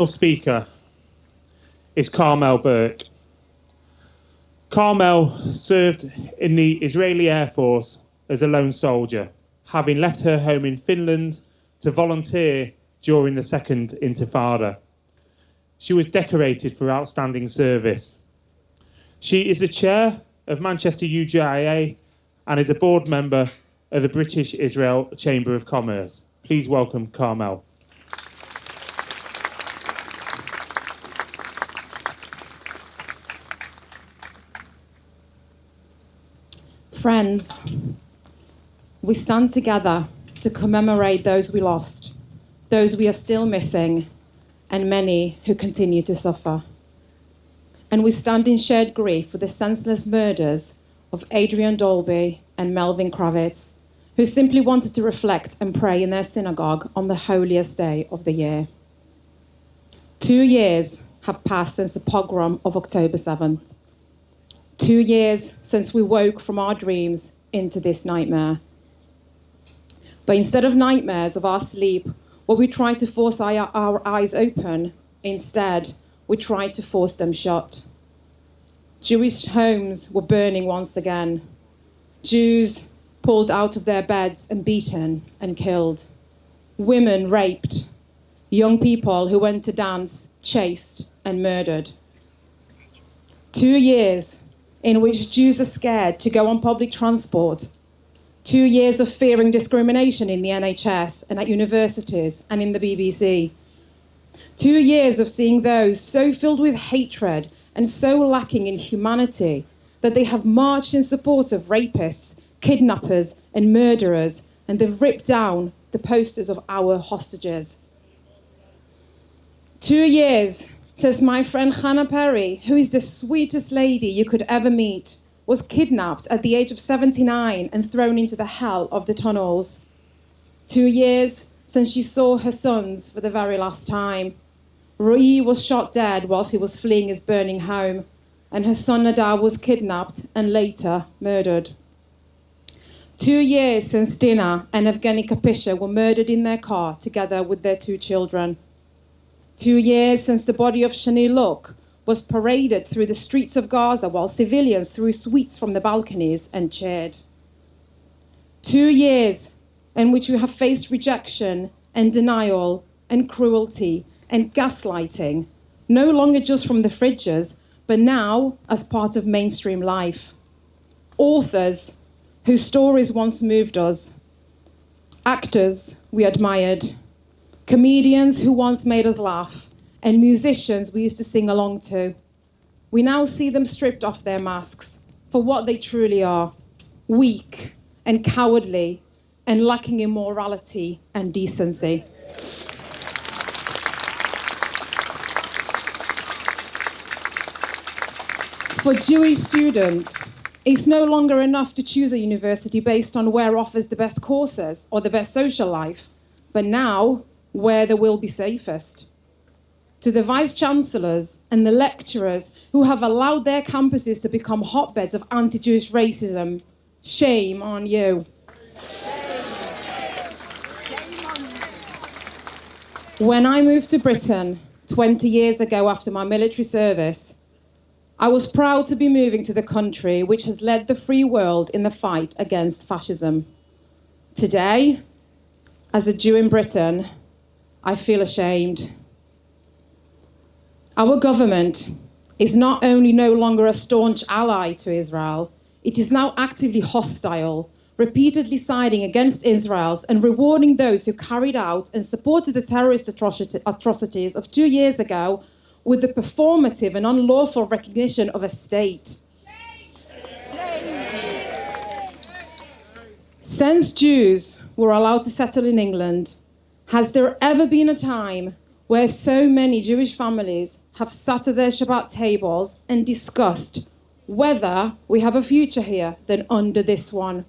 Speaker is Carmel Burke. Carmel served in the Israeli Air Force as a lone soldier, having left her home in Finland to volunteer during the Second Intifada. She was decorated for outstanding service. She is the chair of Manchester UJIA and is a board member of the British Israel Chamber of Commerce. Please welcome Carmel. Friends, we stand together to commemorate those we lost, those we are still missing, and many who continue to suffer. And we stand in shared grief for the senseless murders of Adrian Dolby and Melvin Kravitz, who simply wanted to reflect and pray in their synagogue on the holiest day of the year. 2 years have passed since the pogrom of October 7th. 2 years since we woke from our dreams into this nightmare. But instead of nightmares of our sleep, what we try to force our eyes open, instead, we try to force them shut. Jewish homes were burning once again. Jews pulled out of their beds and beaten and killed. Women raped. Young people who went to dance chased and murdered. 2 years in which Jews are scared to go on public transport. 2 years of fearing discrimination in the NHS and at universities and in the BBC. 2 years of seeing those so filled with hatred and so lacking in humanity that they have marched in support of rapists, kidnappers and murderers, and they've ripped down the posters of our hostages. 2 years since my friend Hannah Perry, who is the sweetest lady you could ever meet, was kidnapped at the age of 79 and thrown into the hell of the tunnels. 2 years since she saw her sons for the very last time. Rui was shot dead whilst he was fleeing his burning home, and her son Nadav was kidnapped and later murdered. 2 years since Dina and Evgeny Kapisha were murdered in their car together with their 2 children. 2 years since the body of Shani Luk was paraded through the streets of Gaza while civilians threw sweets from the balconies and cheered. 2 years in which we have faced rejection and denial and cruelty and gaslighting, no longer just from the fridges, but now as part of mainstream life. Authors whose stories once moved us, actors we admired, comedians who once made us laugh, and musicians we used to sing along to. We now see them stripped off their masks for what they truly are, weak and cowardly and lacking in morality and decency. For Jewish students, it's no longer enough to choose a university based on where offers the best courses or the best social life, but now where they will be safest. To the vice-chancellors and the lecturers who have allowed their campuses to become hotbeds of anti-Jewish racism, shame on you. When I moved to Britain 20 years ago after my military service, I was proud to be moving to the country which has led the free world in the fight against fascism. Today, as a Jew in Britain, I feel ashamed. Our government is not only no longer a staunch ally to Israel, it is now actively hostile, repeatedly siding against Israel and rewarding those who carried out and supported the terrorist atrocities of 2 years ago with the performative and unlawful recognition of a state. Since Jews were allowed to settle in England, has there ever been a time where so many Jewish families have sat at their Shabbat tables and discussed whether we have a future here than under this one?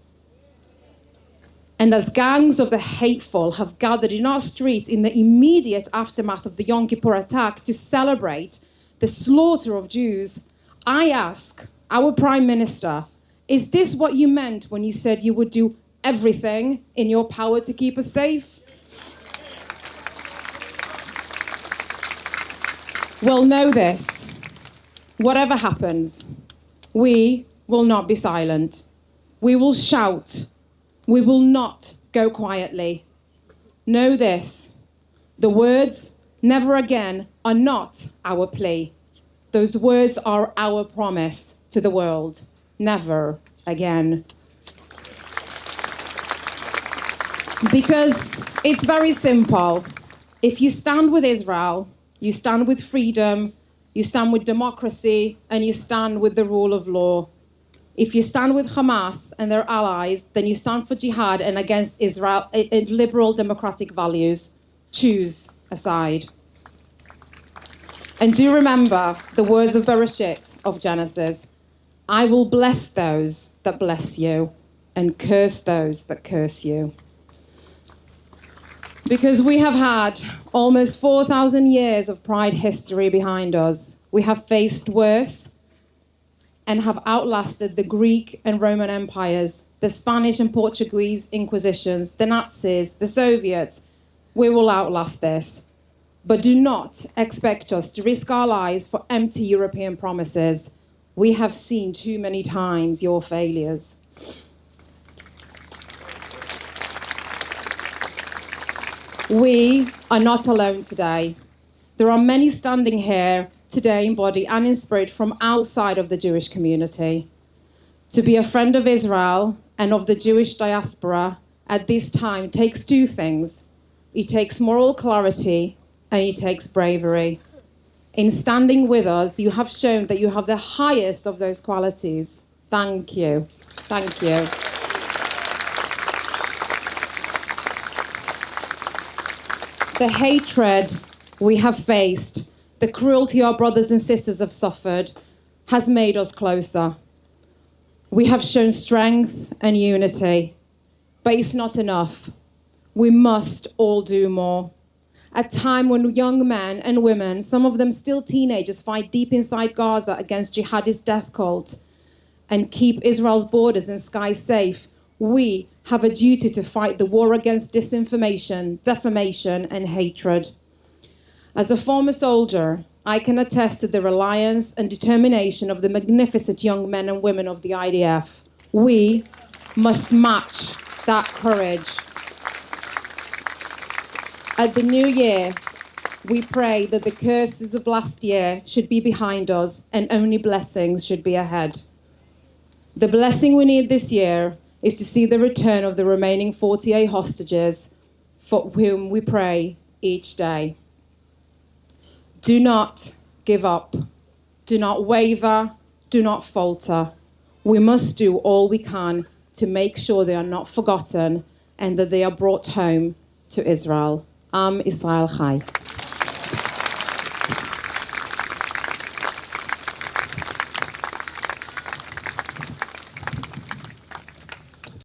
And as gangs of the hateful have gathered in our streets in the immediate aftermath of the Yom Kippur attack to celebrate the slaughter of Jews, I ask our Prime Minister, is this what you meant when you said you would do everything in your power to keep us safe? Well, know this. Whatever happens, we will not be silent. We will shout. We will not go quietly. Know this. The words, never again, are not our plea. Those words are our promise to the world. Never again. Because it's very simple. If you stand with Israel, you stand with freedom, you stand with democracy, and you stand with the rule of law. If you stand with Hamas and their allies, then you stand for jihad and against Israel, liberal democratic values. Choose a side. And do remember the words of Bereshit, of Genesis. I will bless those that bless you and curse those that curse you. Because we have had almost 4,000 years of pride history behind us. We have faced worse and have outlasted the Greek and Roman empires, the Spanish and Portuguese inquisitions, the Nazis, the Soviets. We will outlast this. But do not expect us to risk our lives for empty European promises. We have seen too many times your failures. We are not alone today. There are many standing here today in body and in spirit from outside of the Jewish community. To be a friend of Israel and of the Jewish diaspora at this time takes two things. It takes moral clarity and it takes bravery. In standing with us, you have shown that you have the highest of those qualities. Thank you. Thank you. The hatred we have faced, the cruelty our brothers and sisters have suffered, has made us closer. We have shown strength and unity, but it's not enough. We must all do more. A time when young men and women, some of them still teenagers, fight deep inside Gaza against jihadist death cult and keep Israel's borders and skies safe, we have a duty to fight the war against disinformation, defamation, and hatred. As a former soldier, I can attest to the reliance and determination of the magnificent young men and women of the IDF. We must match that courage. At the new year, we pray that the curses of last year should be behind us and only blessings should be ahead. The blessing we need this year is to see the return of the remaining 48 hostages for whom we pray each day. Do not give up. Do not waver. Do not falter. We must do all we can to make sure they are not forgotten and that they are brought home to Israel. Am Israel Chai.